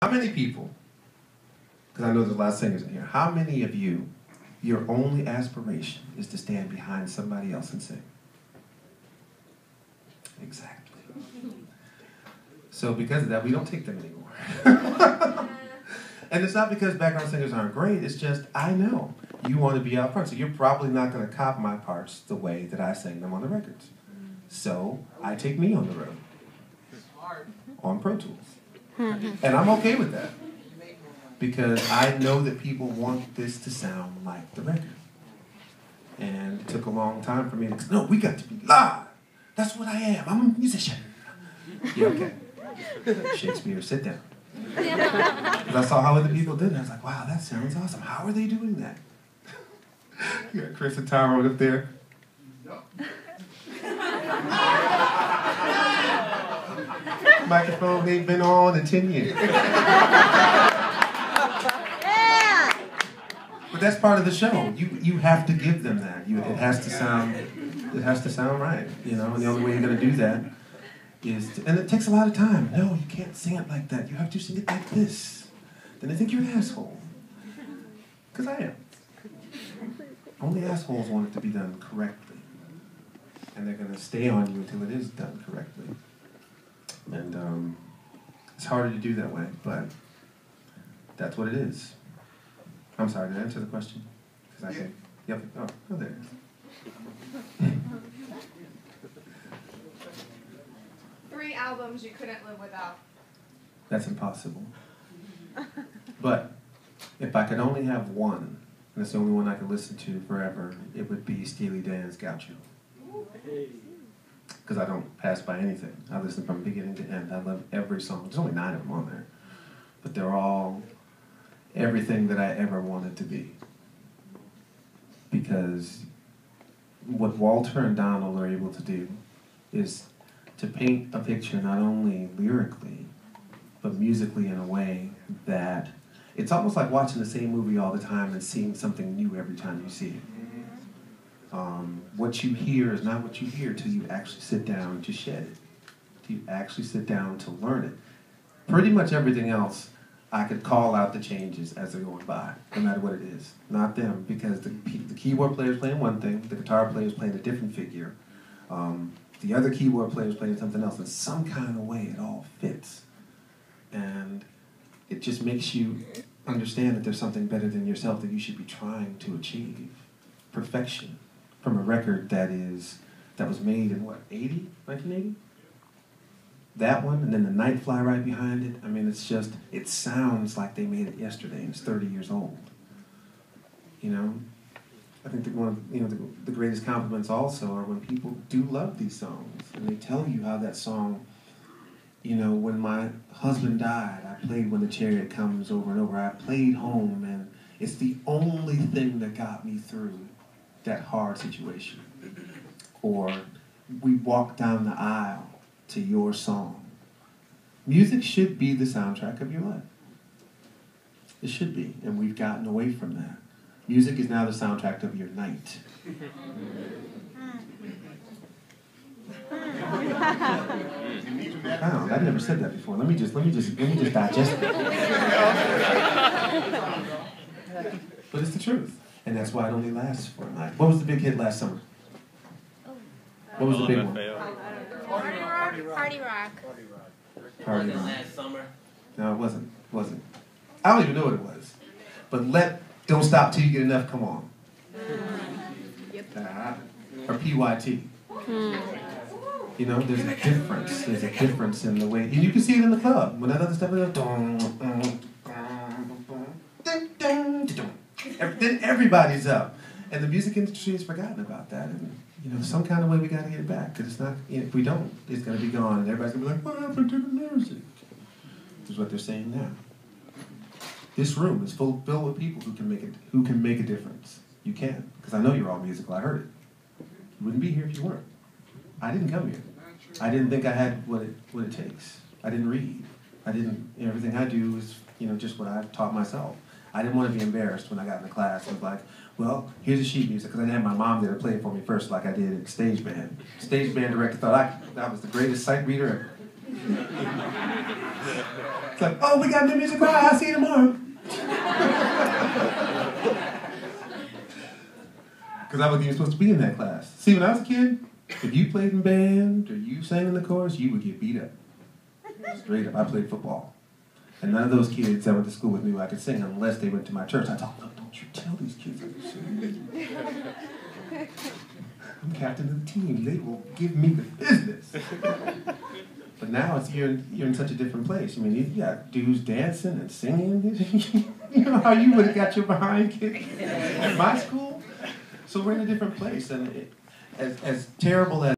How many people, because I know there's a lot of singers in here, how many of you, your only aspiration is to stand behind somebody else and sing? Exactly. So because of that, we don't take them anymore. And it's not because background singers aren't great, it's just, I know you want to be out front, so you're probably not going to cop my parts the way that I sang them on the records. So I take me on the road. On Pro Tools. And I'm okay with that. Because I know that people want this to sound like the record. And it took a long time for me to say, no, we got to be live. That's what I am. I'm a musician. Yeah, okay. Shakespeare, sit down. Because I saw how other people did it. I was like, wow, that sounds awesome. How are they doing that? You got Chris and Tyrone up there. Microphone ain't been on in 10 years. Yeah. But that's part of the show. You have to give them that. It has to sound right, you know, and the only way you're gonna do that is and it takes a lot of time. No, you can't sing it like that. You have to sing it like this. Then they think you're an asshole. Because I am. Only assholes want it to be done correctly. And they're gonna stay on you until it is done correctly. And it's harder to do that way, but that's what it is. I'm sorry, did I answer the question? Because I think, yep, oh, there it is. 3 albums you couldn't live without. That's impossible. But if I could only have one, and it's the only one I could listen to forever, it would be Steely Dan's Gaucho. Because I don't pass by anything. I listen from beginning to end. I love every song. There's only 9 of them on there. But they're all everything that I ever wanted to be. Because what Walter and Donald are able to do is to paint a picture not only lyrically, but musically in a way that it's almost like watching the same movie all the time and seeing something new every time you see it. What you hear is not what you hear till you actually sit down to shed it. Till you actually sit down to learn it. Pretty much everything else, I could call out the changes as they're going by, no matter what it is. Not them, because the keyboard player's playing one thing, the guitar player's playing a different figure, the other keyboard player's playing something else. In some kind of way, it all fits. And it just makes you understand that there's something better than yourself that you should be trying to achieve. Perfection. From a record that was made in what, 1980? That one, and then the Night Fly right behind it. I mean, it sounds like they made it yesterday and it's 30 years old. You know? I think that one of the greatest compliments also are when people do love these songs and they tell you how that song, you know, when my husband died, I played When the Chariot Comes over and over. I played Home, and it's the only thing that got me through that hard situation. Or we walked down the aisle to your song. Music should be the soundtrack of your life. It should be, and we've gotten away from that. Music is now the soundtrack of your night. Wow, I've never said that before. Let me just digest it. But it's the truth. And that's why it only lasts for a night. What was the big hit last summer? What was the big one? Party Rock. Party Rock. Last summer. No, it wasn't. I don't even know what it was. But Don't Stop Till You Get Enough, come on. Or PYT. You know, there's a difference. There's a difference in the way, and you can see it in the club. When that other stuff is then everybody's up, and the music industry has forgotten about that. And you know, some kind of way we got to get it back, because it's not. If we don't, it's going to be gone, and everybody's going to be like, "What happened to the music?" Is what they're saying now. This room is filled with people who can make a difference. You can, because I know you're all musical. I heard it. You wouldn't be here if you weren't. I didn't come here. I didn't think I had what it takes. I didn't read. Everything I do is, you know, just what I've taught myself. I didn't want to be embarrassed when I got in the class. I was like, well, here's a sheet music, because I didn't have my mom there to play it for me first like I did in stage band. Stage band director thought that was the greatest sight reader ever. It's like, oh, we got new music. Bye. I'll see you tomorrow. Because I wasn't even supposed to be in that class. See, when I was a kid, if you played in band or you sang in the chorus, you would get beat up. Straight up. I played football. And none of those kids that went to school with me I could sing unless they went to my church. I thought, look, don't you tell these kids I can sing. I'm captain of the team. They will give me the business. But now it's you're in such a different place. I mean, you got dudes dancing and singing. You know how you would have got your behind kicked at my school? So we're in a different place. And as terrible as